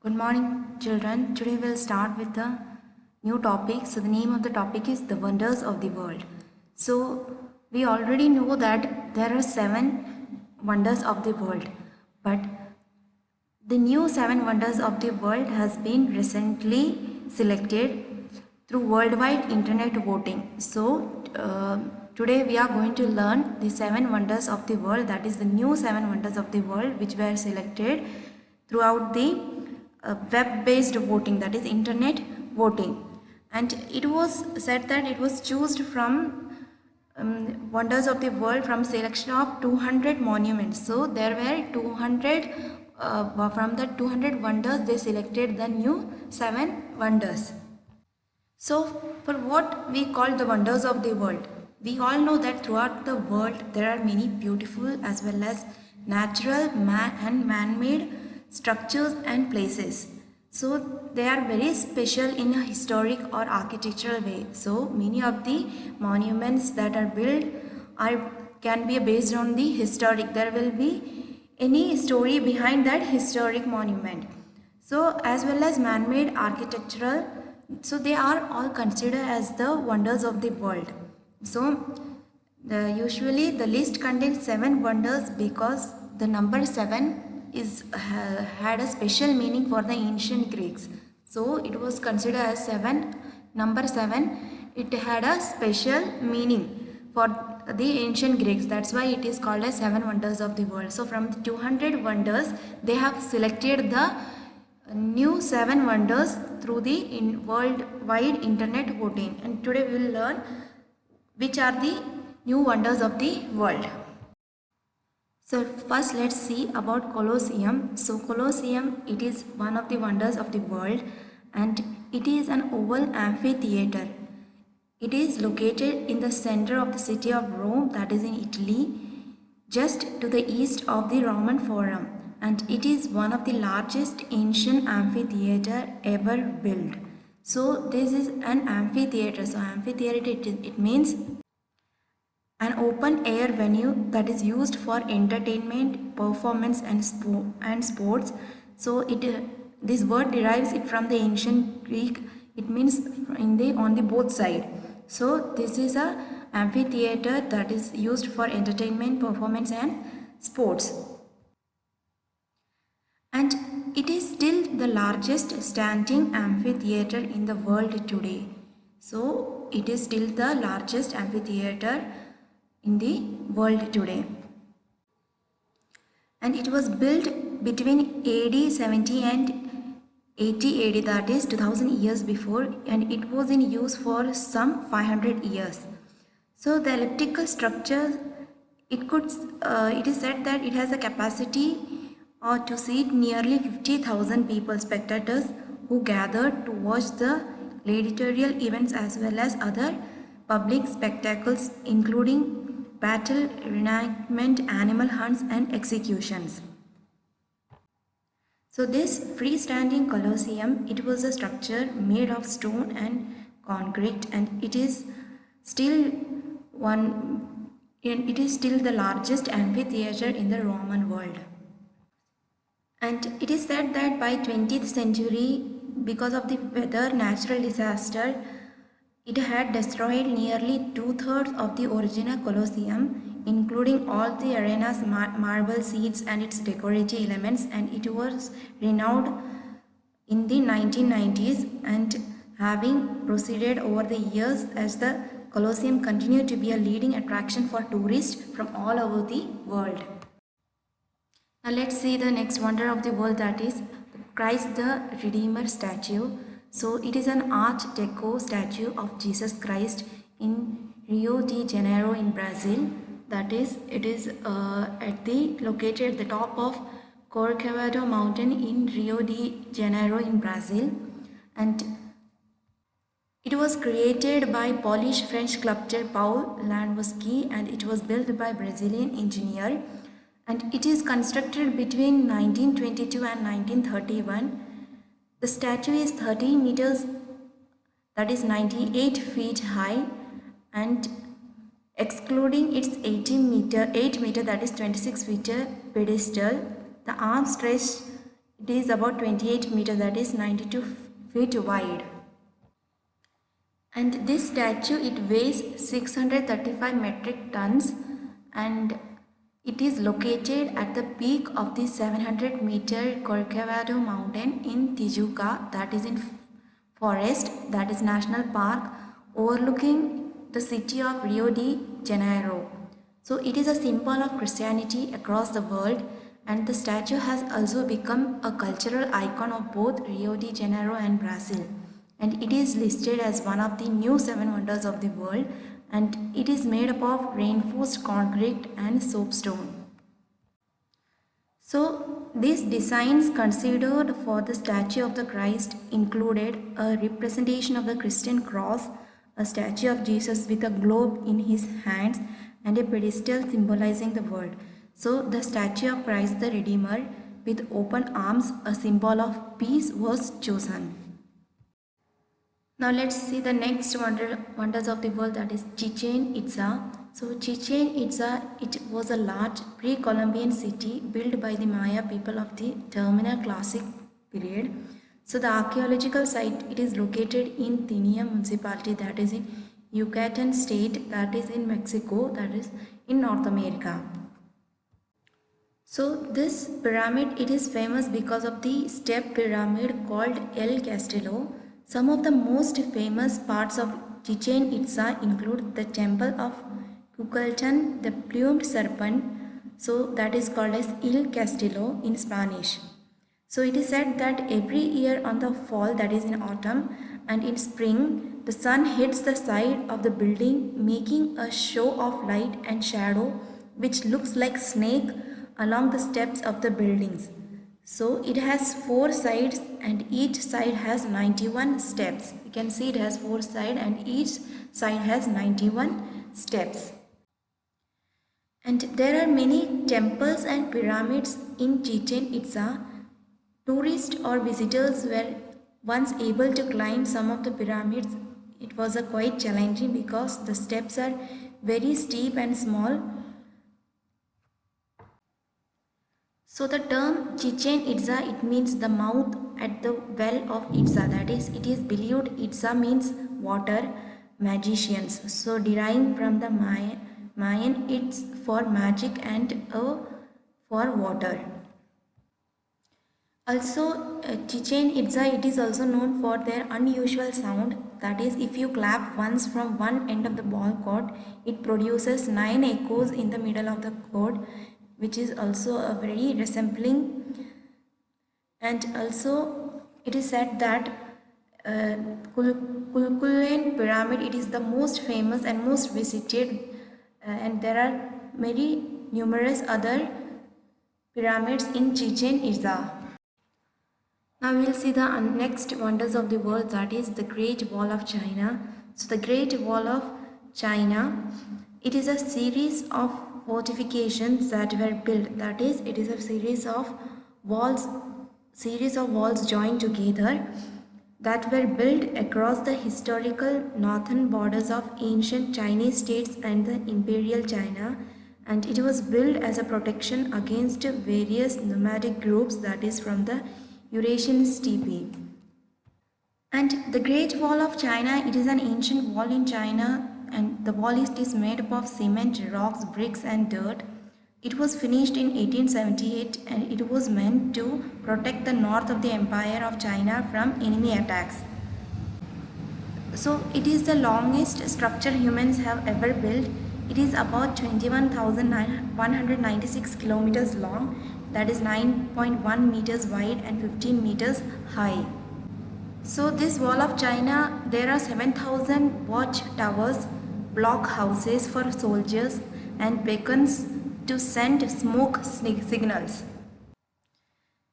Good morning, children. Today we'll start with a new topic. So, the name of the topic is The Wonders of the World. So, we already know that there are 7 wonders of the world, but the new 7 wonders of the world has been recently selected through worldwide internet voting. So, today we are going to learn the 7 wonders of the world, that is the new 7 wonders of the world which were selected throughout the web-based voting, that is internet voting. And it was said that it was chosen from wonders of the world from selection of 200 monuments. So there were 200 from the 200 wonders they selected the new 7 wonders. So for what we call the wonders of the world, we all know that throughout the world there are many beautiful as well as natural and man-made structures and places. So they are very special in a historic or architectural way. So many of the monuments that are built can be based on the historic. There will be any story behind that historic monument. So as well as man-made architectural, so they are all considered as the wonders of the world. So usually the list contains 7 wonders because the number 7 had a special meaning for the ancient Greeks. So it was considered as 7. Number 7, it had a special meaning for the ancient Greeks. That's why it is called as 7 wonders of the world. So from the 200 wonders, they have selected the new 7 wonders through the worldwide internet voting. And today we will learn which are the new wonders of the world. So first let's see about Colosseum. So Colosseum, it is one of the wonders of the world and it is an oval amphitheater. It is located in the center of the city of Rome, that is in Italy, just to the east of the Roman Forum, and it is one of the largest ancient amphitheater ever built. So this is an amphitheater. So amphitheater, it means an open air venue that is used for entertainment, performance and sports. So this word derives it from the ancient Greek. It means on the both side. So this is a amphitheater that is used for entertainment, performance and sports. And it is still the largest standing amphitheater in the world today. So it is still the largest amphitheater in the world today. And it was built between AD 70 and 80 AD, that is 2000 years before, and it was in use for some 500 years. So the elliptical structure, it is said that it has a capacity to seat nearly 50,000 people, spectators who gathered to watch the gladiatorial events as well as other public spectacles including battle, reenactment, animal hunts and executions. So this freestanding Colosseum, it was a structure made of stone and concrete, and it is still the largest amphitheater in the Roman world. And it is said that by 20th century, because of the weather natural disaster, it had destroyed nearly 2/3 of the original Colosseum, including all the arena's marble seats and its decorative elements, and it was renowned in the 1990s and having proceeded over the years as the Colosseum continued to be a leading attraction for tourists from all over the world. Now let's see the next wonder of the world, that is Christ the Redeemer statue. So it is an Art Deco statue of Jesus Christ in Rio de Janeiro in Brazil. That is, it is located at the top of Corcovado mountain in Rio de Janeiro in Brazil, and it was created by Polish French sculptor Paul Landowski, and it was built by Brazilian engineer, and it is constructed between 1922 and 1931. The statue is 30 meters, that is 98 feet high, and excluding its 8 meter, that is 26 feet pedestal, the arm stretched It is about 28 meters, that is 92 feet wide. And this statue, it weighs 635 metric tons, and it is located at the peak of the 700-meter Corcovado mountain in Tijuca, that is in forest, that is national park, overlooking the city of Rio de Janeiro. So it is a symbol of Christianity across the world, and the statue has also become a cultural icon of both Rio de Janeiro and Brazil. And it is listed as one of the new 7 wonders of the world, and it is made up of reinforced concrete and soapstone. So these designs considered for the statue of the Christ included a representation of the Christian cross, a statue of Jesus with a globe in his hands, and a pedestal symbolizing the world. So the statue of Christ the Redeemer with open arms, a symbol of peace, was chosen. Now let's see the next wonders of the world, that is Chichen Itza. So Chichen Itza, it was a large pre-Columbian city built by the Maya people of the Terminal Classic period. So the archaeological site, it is located in Tinia municipality, that is in Yucatan state, that is in Mexico, that is in North America. So this pyramid, it is famous because of the step pyramid called El Castillo. Some of the most famous parts of Chichen Itza include the temple of Kukulkan, the plumed serpent, so that is called as El Castillo in Spanish. So it is said that every year on the fall, that is in autumn, and in spring, the sun hits the side of the building, making a show of light and shadow which looks like snake along the steps of the buildings. So it has 4 sides and each side has 91 steps. You can see it has 4 sides and each side has 91 steps. And there are many temples and pyramids in Chichen Itza. Tourists or visitors were once able to climb some of the pyramids. It was quite challenging because the steps are very steep and small. So the term Chichen Itza, it means the mouth at the well of Itza. That is, it is believed Itza means water, magicians. So deriving from the Mayan, it's for magic and for water. Also, Chichen Itza, it is also known for their unusual sound. That is, if you clap once from one end of the ball court, it produces 9 echoes in the middle of the court, which is also a very resembling. And also it is said that Kukulkan pyramid, it is the most famous and most visited, and there are many numerous other pyramids in Chichen Itza. Now we will see the next wonders of the world, that is the Great Wall of China. So the Great Wall of China, it is a series of fortifications that were built. That is, it is a series of walls joined together that were built across the historical northern borders of ancient Chinese states and the Imperial China, and it was built as a protection against various nomadic groups, that is from the Eurasian steppe. And the Great Wall of China, it is an ancient wall in China, and the wall is made up of cement, rocks, bricks and dirt. It was finished in 1878 and it was meant to protect the north of the Empire of China from enemy attacks. So it is the longest structure humans have ever built. It is about 21,196 kilometers long, that is 9.1 meters wide and 15 meters high. So this wall of China, there are 7,000 watch towers, block houses for soldiers and beacons to send smoke signals.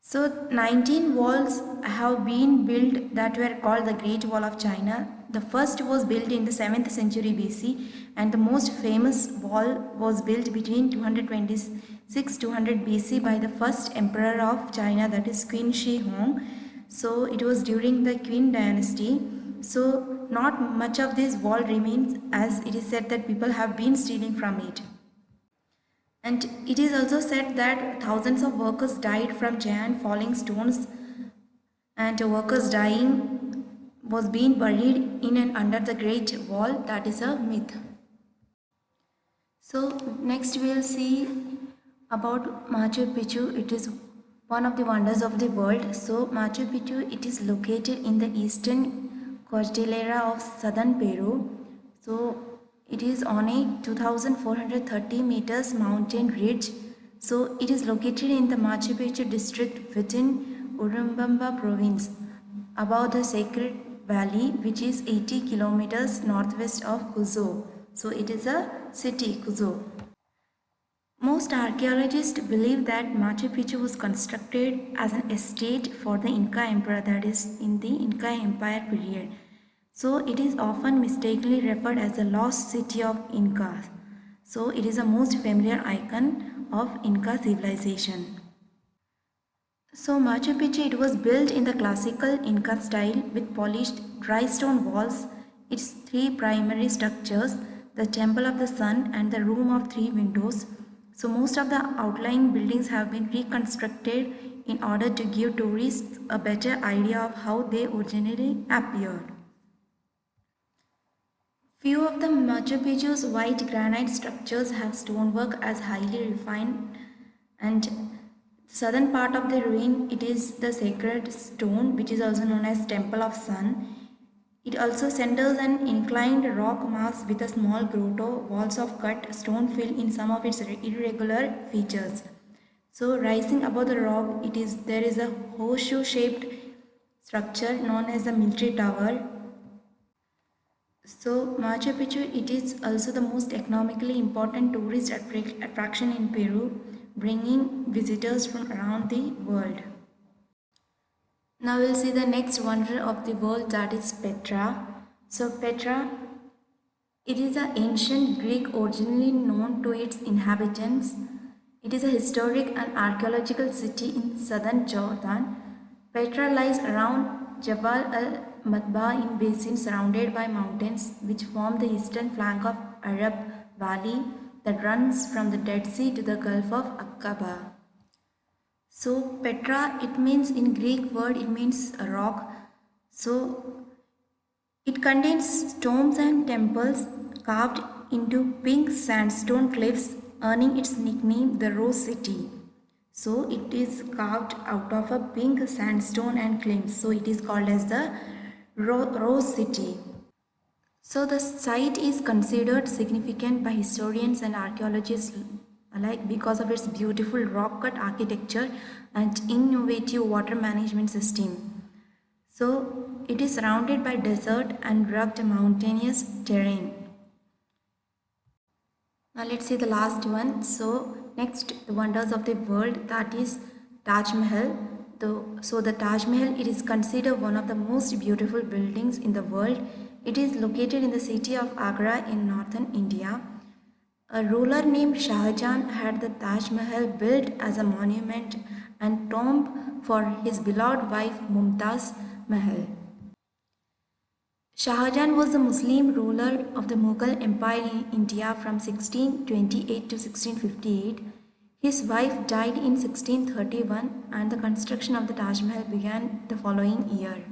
So 19 walls have been built that were called the Great Wall of China. The first was built in the 7th century BC and the most famous wall was built between 226-200 BC by the first emperor of China, that is Qin Shi Huang. So it was during the Qin dynasty. So not much of this wall remains, as it is said that people have been stealing from it. And it is also said that thousands of workers died from giant falling stones, and workers dying was being buried in and under the Great Wall. That is a myth. So next we will see about Machu Picchu. It is one of the wonders of the world. So Machu Picchu, it is located in the eastern cordillera of southern Peru. So it is on a 2430 meters mountain ridge. So it is located in the Machu Picchu district within Urubamba province, above the Sacred Valley, which is 80 kilometers northwest of Cuzco. So it is a city, Cuzco. Most archaeologists believe that Machu Picchu was constructed as an estate for the Inca emperor, that is in the Inca Empire period. So it is often mistakenly referred as the lost city of Incas. So it is a most familiar icon of Inca civilization. So Machu Picchu, it was built in the classical Inca style with polished dry stone walls. Its three primary structures, the Temple of the Sun and the Room of Three Windows. So most of the outlying buildings have been reconstructed in order to give tourists a better idea of how they originally appeared. Few of the Machu Picchu's white granite structures have stonework as highly refined, and southern part of the ruin, it is the sacred stone, which is also known as Temple of Sun. It also centers an inclined rock mass with a small grotto, walls of cut stone filled in some of its irregular features. So rising above the rock, there is a horseshoe shaped structure known as the military tower. So Machu Picchu, it is also the most economically important tourist attraction in Peru, bringing visitors from around the world. Now we'll see the next wonder of the world, that is Petra. So Petra, it is an ancient Greek originally known to its inhabitants. It is a historic and archaeological city in southern Jordan. Petra lies around Jabal al-Matba in basin surrounded by mountains which form the eastern flank of Arab Valley that runs from the Dead Sea to the Gulf of Aqaba. So Petra, it means in Greek word, it means a rock. So it contains tombs and temples carved into pink sandstone cliffs, earning its nickname the Rose City. So it is carved out of a pink sandstone and cliffs. So it is called as the Rose City. So the site is considered significant by historians and archaeologists alike because of its beautiful rock cut architecture and innovative water management system. So it is surrounded by desert and rugged mountainous terrain. Now let's see the last one. So next, the wonders of the world, that is Taj Mahal. So the Taj Mahal, it is considered one of the most beautiful buildings in the world. It is located in the city of Agra in northern India. A ruler named Shah Jahan had the Taj Mahal built as a monument and tomb for his beloved wife Mumtaz Mahal. Shah Jahan was the Muslim ruler of the Mughal Empire in India from 1628 to 1658. His wife died in 1631 and the construction of the Taj Mahal began the following year.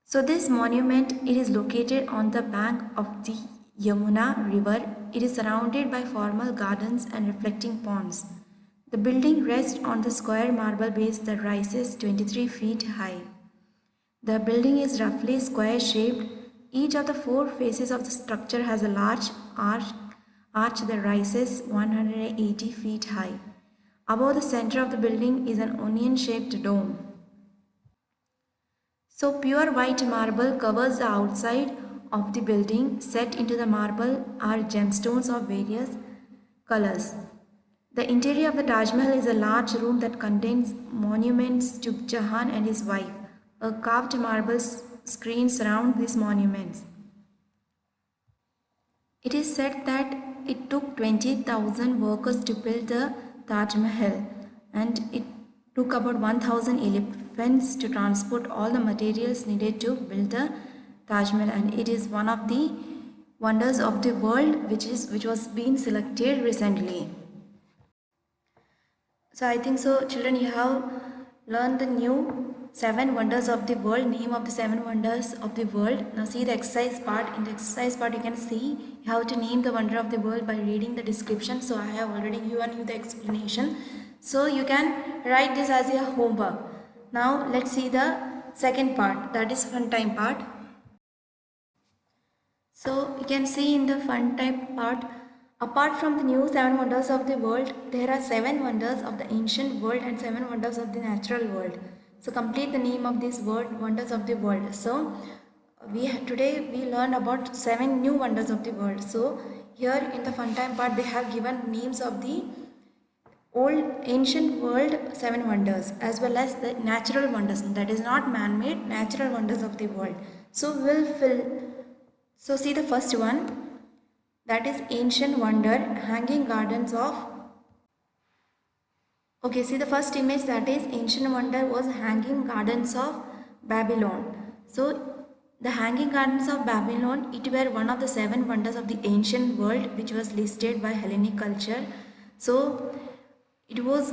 So this monument, it is located on the bank of the Yamuna river. It is surrounded by formal gardens and reflecting ponds. The building rests on the square marble base that rises 23 feet high. The building is roughly square shaped. Each of the four faces of the structure has a large arch that rises 180 feet high. Above the center of the building is an onion shaped dome. So pure white marble covers the outside of the building. Set into the marble are gemstones of various colors. The interior of the Taj Mahal is a large room that contains monuments to Jahan and his wife. A carved marble screen surrounds these monuments. It is said that it took 20,000 workers to build the Taj Mahal, and it took about 1,000 elephants to transport all the materials needed to build the Taj Mahal, and it is one of the wonders of the world which was being selected recently. So I think so children, you have learned the new 7 wonders of the world, name of the 7 wonders of the world. Now see the exercise part. In the exercise part you can see how to name the wonder of the world by reading the description. So I have already given you the explanation, so you can write this as your homework. Now let's see the second part, that is fun time part. So you can see in the fun time part, apart from the new 7 wonders of the world, there are 7 wonders of the ancient world and 7 wonders of the natural world. So complete the name of these wonders of the world. So today we learned about 7 new wonders of the world. So here in the fun time part they have given names of the old ancient world 7 wonders as well as the natural wonders, that is not man-made, natural wonders of the world. So we'll fill. So see the first one, that is ancient wonder, hanging gardens of. Okay, see the first image, that is ancient wonder was hanging gardens of Babylon. So the hanging gardens of Babylon, it were one of the 7 wonders of the ancient world which was listed by Hellenic culture. So it was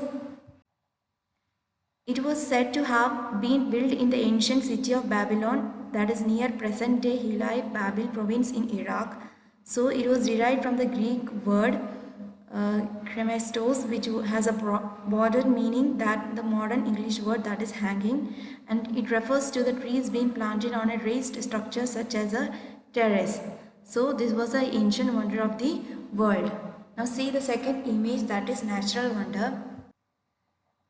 said to have been built in the ancient city of Babylon, that is near present day Hilai Babil province in Iraq. So it was derived from the Greek word kremestos, which has a broader meaning than the modern English word, that is hanging, and it refers to the trees being planted on a raised structure such as a terrace. So this was the ancient wonder of the world. Now see the second image, that is natural wonder.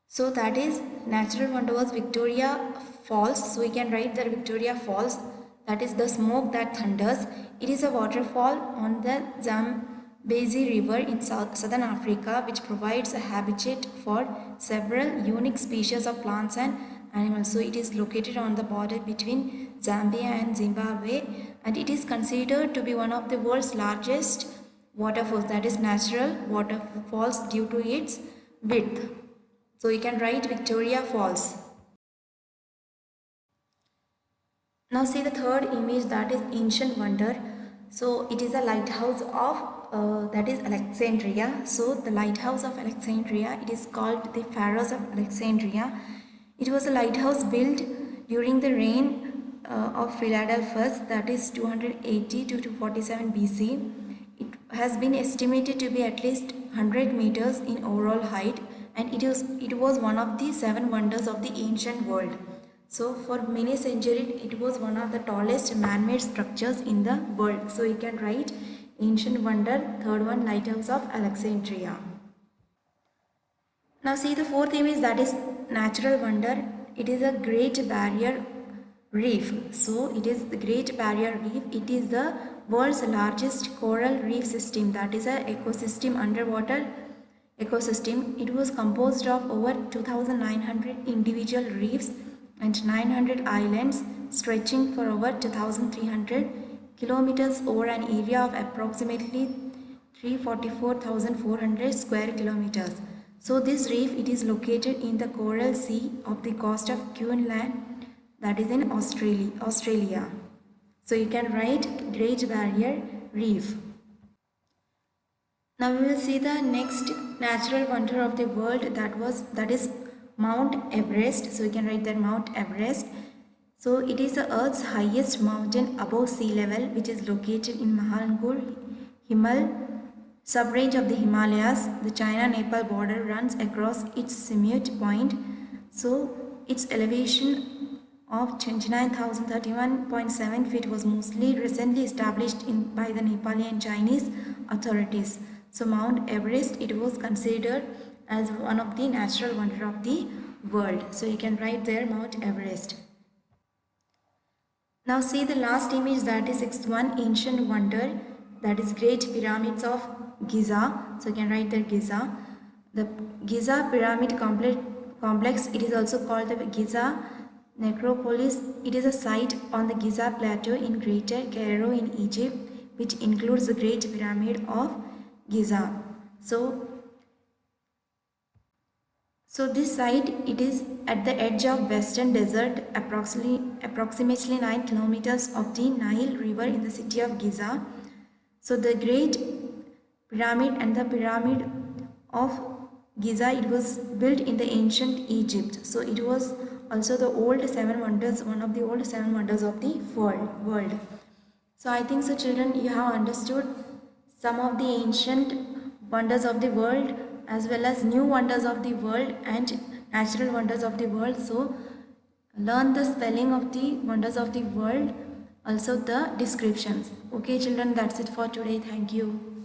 So that is natural wonder was Victoria Falls. So we can write that Victoria Falls, that is the smoke that thunders. It is a waterfall on the Zambezi River in southern Africa, which provides a habitat for several unique species of plants and animals. So it is located on the border between Zambia and Zimbabwe, and it is considered to be one of the world's largest waterfalls, that is natural waterfalls, due to its width. So you can write Victoria Falls. Now see the third image, that is ancient wonder. So it is a lighthouse of that is Alexandria. So the lighthouse of Alexandria, it is called the Pharos of Alexandria. It was a lighthouse built during the reign of Philadelphus, that is 280 to 247 BC. It has been estimated to be at least 100 meters in overall height, and it was one of the 7 wonders of the ancient world. So for many centuries it was one of the tallest man-made structures in the world. So you can write ancient wonder, third one, lighthouse of Alexandria. Now see the fourth image, that is natural wonder. It is a Great Barrier Reef. So it is the Great Barrier Reef. It is the world's largest coral reef system, that is a ecosystem, underwater ecosystem. It was composed of over 2,900 individual reefs and 900 islands stretching for over 2,300 kilometers over an area of approximately 344,400 square kilometers. So this reef, it is located in the Coral Sea of the coast of Queensland, that is in Australia. So you can write Great Barrier Reef. Now we will see the next natural wonder of the world, that is Mount Everest. So you can write that Mount Everest. So it is the Earth's highest mountain above sea level, which is located in Mahalungur Himal subrange of the Himalayas. The China-Nepal border runs across its summit point. So its elevation of 29,031.7 feet was mostly recently established by the Nepali and Chinese authorities. So Mount Everest, it was considered as one of the natural wonder of the world. So you can write there Mount Everest. Now see the last image, that is sixth one, ancient wonder, that is Great Pyramids of Giza. So you can write there Giza. The Giza Pyramid complex, it is also called the Giza Necropolis. It is a site on the Giza Plateau in Greater Cairo in Egypt, which includes the Great Pyramid of Giza. So this site, it is at the edge of Western Desert, approximately 9 kilometers of the Nile River in the city of Giza. So the Great Pyramid and the Pyramid of Giza, it was built in the ancient Egypt. So it was also the old seven wonders, one of the old seven wonders of the world. So I think so children, you have understood some of the ancient wonders of the world as well as new wonders of the world and natural wonders of the world. So learn the spelling of the wonders of the world, also the descriptions. Okay children, that's it for today. Thank you.